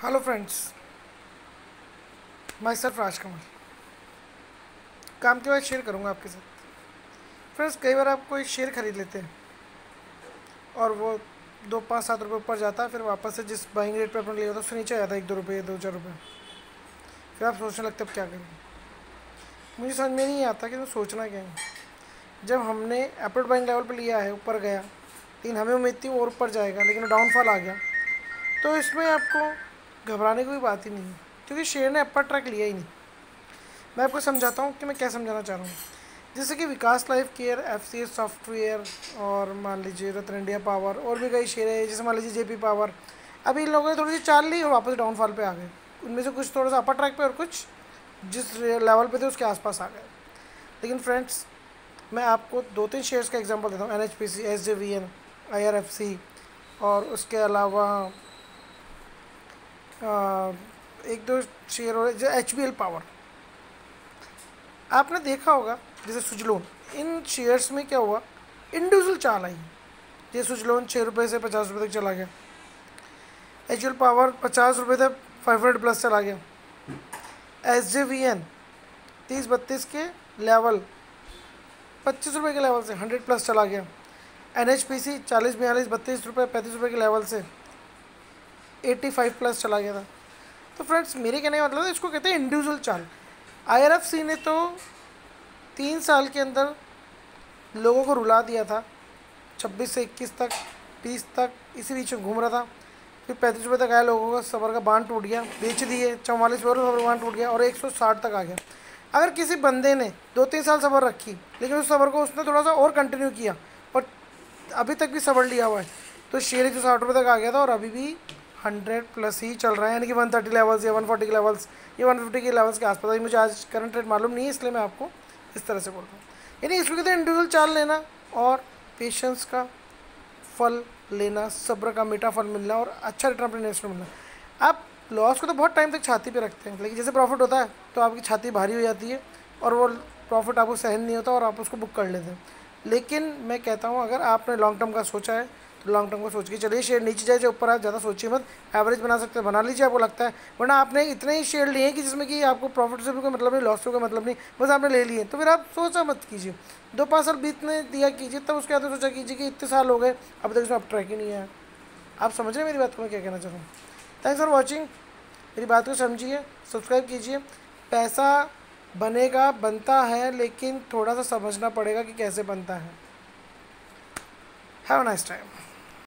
Hello friends, my self Rajkamal. काम के बाद शेयर करूंगा आपके साथ। फ्रेंड्स, कई बार आप कोई शेयर खरीद लेते हैं और वो 2 5 7 रुपये ऊपर जाता है, फिर वापस से जिस बाइंग रेट पे आपने लिया था उससे नीचे आ जाता है 1 2 रुपये 2 4 रुपये। फिर आप सोचने लगते अब क्या करें। मुझे समझ में नहीं आता कि मैं सोचना क्या है। जब हमने एप्रोड बाइंग लेवल पे लिया है, ऊपर गया, लेकिन हमें उम्मीद थी और ऊपर जाएगा, लेकिन डाउनफॉल आ गया, तो इसमें आपको घबराने की कोई बात ही नहीं है, क्योंकि शेयर ने अपर ट्रैक लिया ही नहीं। मैं आपको समझाता हूँ कि मैं क्या समझाना चाह रहा हूँ। जैसे कि विकास लाइफ केयर, एफसीएस सॉफ्टवेयर, और मान लीजिए रत्न इंडिया पावर, और भी कई शेयर है, जैसे मान लीजिए जेपी पावर। अभी इन लोगों ने थोड़ी सी चाल ली और वापस डाउनफॉल पे आ गए। उनमें से कुछ थोड़ा सा अपर ट्रैक पे और कुछ जिस लेवल पे थे उसके आसपास आ गए। लेकिन फ्रेंड्स, मैं आपको 2 3 शेयर्स का एग्जांपल देता हूँ। एनएचपीसी, एसजेवीएन, आईआरएफसी, और उसके अलावा एक दो शेयर और जो एचबीएल पावर। आपने देखा होगा जैसे सुजलोन, इन शेयर्स में क्या हुआ, इंडिविजुअल चाल आई। जैसे सुजलोन 6 रुपये से 50 रुपये तक चला गया। एचबीएल पावर 50 रुपये तक 500 प्लस चला गया। एसजेवीएन 30 32 के लेवल 25 रुपये के लेवल से 100 प्लस चला गया। एनएचपीसी 40 42 32 रुपये 35 रुपये के लेवल से 85 प्लस चला गया था। तो फ्रेंड्स, मेरे कहने का मतलब है, इसको कहते हैं इंडिविजुअल चाल। आईआरएफसी ने तो 3 साल के अंदर लोगों को रुला दिया था। 26 से 21 तक, 30 तक इसी बीच में घूम रहा था। फिर 35 रुपये तक आया, लोगों का सबर का बांध टूट गया, बेच दिए। 44 रुपये सबर का बांध टूट गया और 160 तक आ गया। अगर किसी बंदे ने 2 3 साल सबर रखी, लेकिन उस सबर को उसने थोड़ा सा और कंटिन्यू किया और अभी तक भी सबर लिया हुआ है, तो शेयर 160 रुपये तक आ गया था और अभी भी 100 प्लस ही चल रहा है। यानी कि 130 लेवल्स या 140 के लेवल्स या 150 के लेवल्स के आसपास। मुझे आज करंट रेट मालूम नहीं है, इसलिए मैं आपको इस तरह से बोल रहा हूँ। यानी इसको कहते हैं इंडिविजुअल चाल लेना और पेशेंस का फल लेना, सब्र का मीठा फल मिलना और अच्छा रिटर्न अपने इन्वेस्टमेंट मिलना। आप लॉस को तो बहुत टाइम तक छाती पे रखते हैं, लेकिन जैसे प्रॉफिट होता है तो आपकी छाती भारी हो जाती है और वो प्रॉफिट आपको सहन नहीं होता और आप उसको बुक कर लेते हैं। लेकिन मैं कहता हूँ, अगर आपने लॉन्ग टर्म का सोचा है तो लॉन्ग टर्म को सोच के चलिए। शेयर नीचे जाए, जो ऊपर आए, ज़्यादा सोचिए मत। एवरेज बना सकते हैं, बना लीजिए आपको लगता है, वरना आपने इतने ही शेयर लिए हैं कि जिसमें कि आपको प्रॉफिट से भी कोई मतलब नहीं, लॉस से कोई मतलब नहीं, बस आपने ले लिए, तो फिर आप सोचा मत कीजिए। 2 5 साल बीतने दिया कीजिए, तब उसके बाद सोचा कीजिए कि इतने साल हो गए अब तक इसमें अप ट्रैक ही नहीं आया। आप समझ रहे हैं मेरी बात को मैं क्या कहना चाह रहा हूँ। Thanks for watching. मेरी बात को समझिए, सब्सक्राइब कीजिए। पैसा बनेगा, बनता है, लेकिन थोड़ा सा समझना पड़ेगा कि कैसे बनता है। Have a nice time.